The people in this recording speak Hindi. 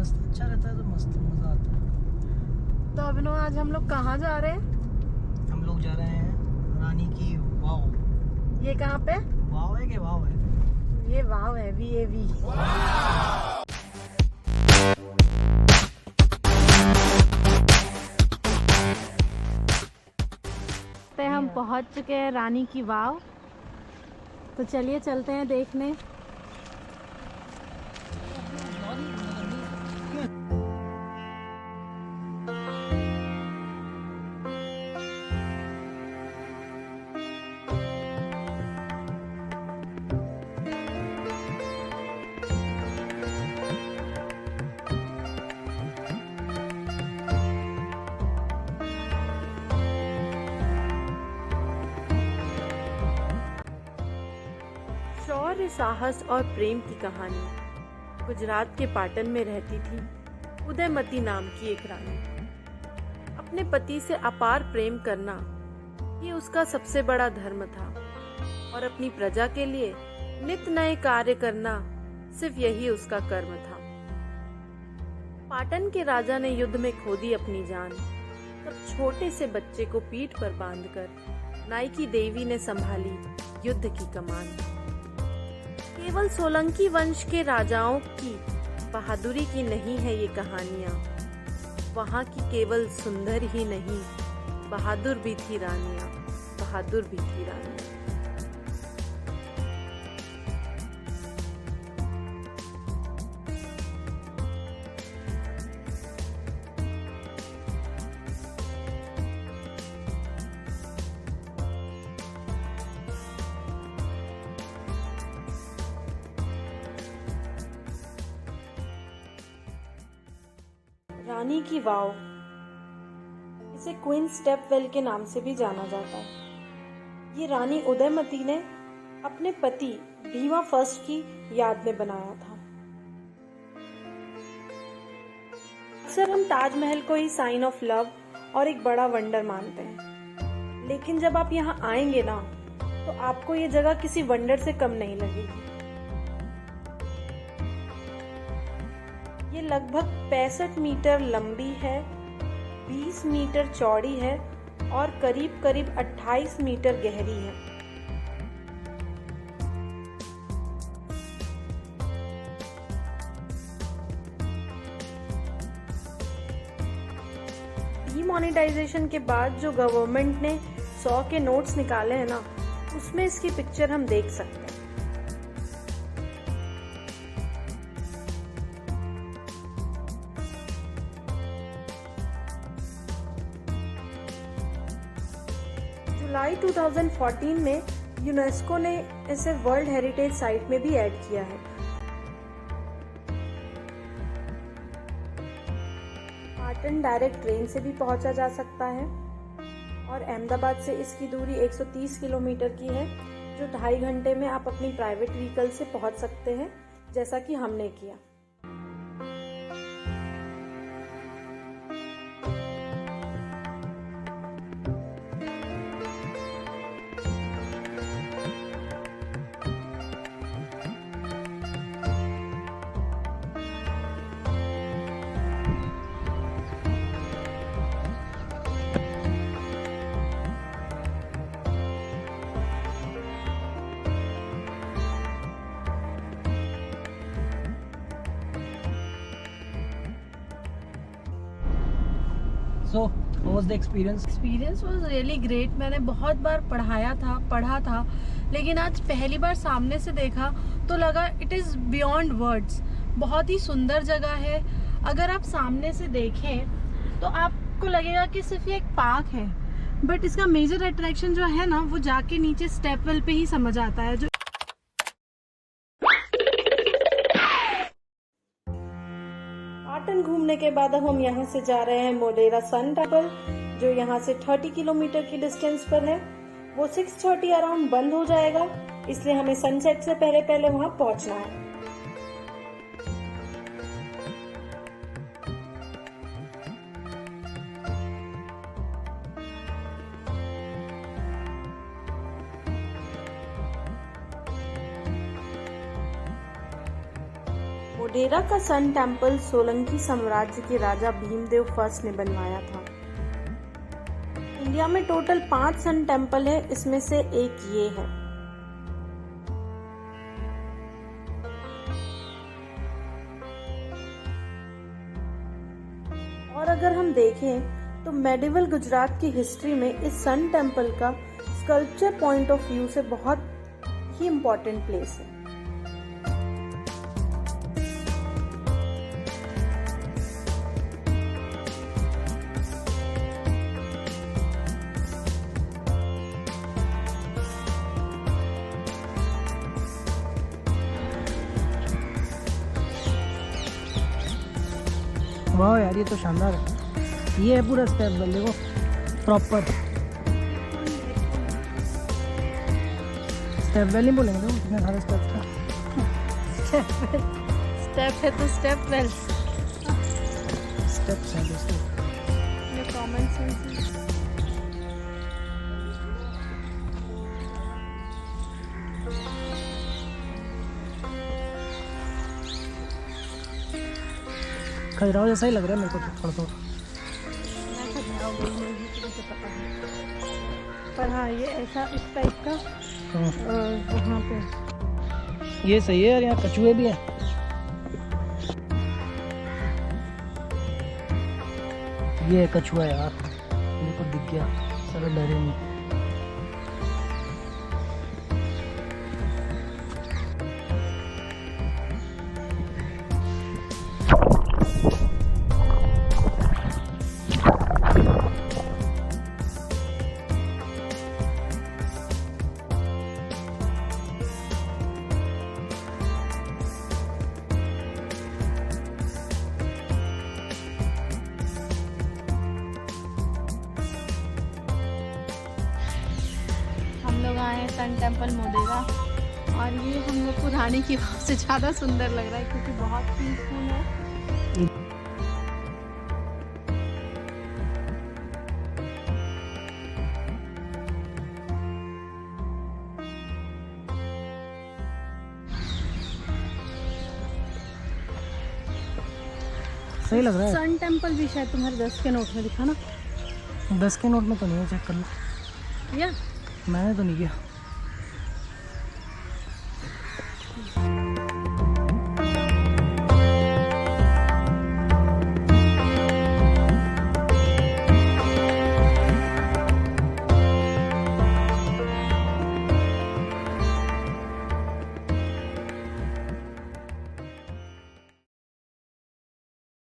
मस्त अच्छा रहता है तो मस्त मजा आता है। तो अभिनव आज हम लोग कहाँ जा रहे हैं? हम लोग जा रहे हैं रानी की वाव। ये कहाँ पे? वाव है कि वाव है? ये वाव है, VAV। हम पहुंच चुके हैं रानी की वाव। तो चलिए चलते हैं देखने। शौर्य, साहस और प्रेम की कहानी। गुजरात के पाटन में रहती थी उदयमती नाम की एक रानी। अपने पति से अपार प्रेम करना ये उसका सबसे बड़ा धर्म था और अपनी प्रजा के लिए नित नए कार्य करना सिर्फ यही उसका कर्म था। पाटन के राजा ने युद्ध में खो दी अपनी जान। तब छोटे से बच्चे को पीठ पर बांधकर नायकी देवी ने संभाली युद्ध की कमान। केवल सोलंकी वंश के राजाओं की बहादुरी की नहीं है ये कहानियाँ। वहाँ की केवल सुंदर ही नहीं, बहादुर भी थी रानियाँ, बहादुर भी थी रानियाँ। रानी की वाव, इसे क्वीन स्टेपवेल के नाम से भी जाना जाता है। ये रानी उदयमती ने अपने पति भीमा फर्स्ट की याद में बनाया था। अक्सर हम ताजमहल को ही साइन ऑफ लव और एक बड़ा वंडर मानते हैं, लेकिन जब आप यहाँ आएंगे ना तो आपको ये जगह किसी वंडर से कम नहीं लगेगी। ये लगभग 65 मीटर लंबी है, 20 मीटर चौड़ी है और करीब करीब 28 मीटर गहरी है। डीमोनेटाइजेशन के बाद जो गवर्नमेंट ने 100 के नोट्स निकाले हैं ना, उसमें इसकी पिक्चर हम देख सकते हैं। जुलाई 2014 में यूनेस्को ने इसे वर्ल्ड हेरिटेज साइट में भी ऐड किया है। पाटन डायरेक्ट ट्रेन से भी पहुंचा जा सकता है और अहमदाबाद से इसकी दूरी 130 किलोमीटर की है, जो 2.5 घंटे में आप अपनी प्राइवेट व्हीकल से पहुंच सकते हैं, जैसा कि हमने किया। So, what was the experience? Experience was really great. मैंने बहुत बार पढ़ा था, लेकिन आज पहली बार सामने से देखा तो लगा इट इज़ बियॉन्ड वर्ड्स। बहुत ही सुंदर जगह है। अगर आप सामने से देखें तो आपको लगेगा कि सिर्फ ये एक पार्क है, बट इसका मेजर अट्रैक्शन जो है ना, वो जाके नीचे स्टेपवेल पे ही समझ आता है। जो पाटन घूमने के बाद अब हम यहाँ से जा रहे हैं मोढेरा सन टेम्पल, जो यहाँ से 30 किलोमीटर की डिस्टेंस पर है। वो 6:30 अराउंड बंद हो जाएगा, इसलिए हमें सनसेट से पहले पहले वहाँ पहुँचना है। मोढेरा का सन टेम्पल सोलंकी साम्राज्य के राजा भीमदेव फर्स्ट ने बनवाया था। इंडिया में टोटल 5 सन टेम्पल है, इसमें से एक ये है। और अगर हम देखें तो मेडिवल गुजरात की हिस्ट्री में इस सन टेम्पल का स्कल्पचर पॉइंट ऑफ व्यू से बहुत ही इम्पोर्टेंट प्लेस है। वाह यार, ये तो शानदार है। ये है पूरा स्टेप वेल, देखो प्रॉपर स्टेप वेल ही बोलेंगे। देखो कितने सारे स्टेप था। स्टेप है तो स्टेप वेल। स्टेप्स हैं दोस्तों। ये कॉमन सेंस है। खजुराहो जैसा ही लग रहा है मेरे को थोड़ा थोड़ा। पर हाँ, ये ऐसा इस टाइप का वहाँ पे ये सही है यार, यहाँ कछुए भी हैं। ये है कछुआ यार, मेरे को दिख गया, सारा डरे नहीं। हम लोग आए हैं सन टेम्पल मोढेरा, और ये हम लोग को रानी की वाव से ज़्यादा सुंदर लग रहा है क्योंकि बहुत पीसफुल है। सही लग रहा है। सन टेम्पल भी शायद तुम्हारे 10 के नोट में दिखा ना। 10 के नोट में तो नहीं है, चेक कर लो। या मैंने तो नहीं किया।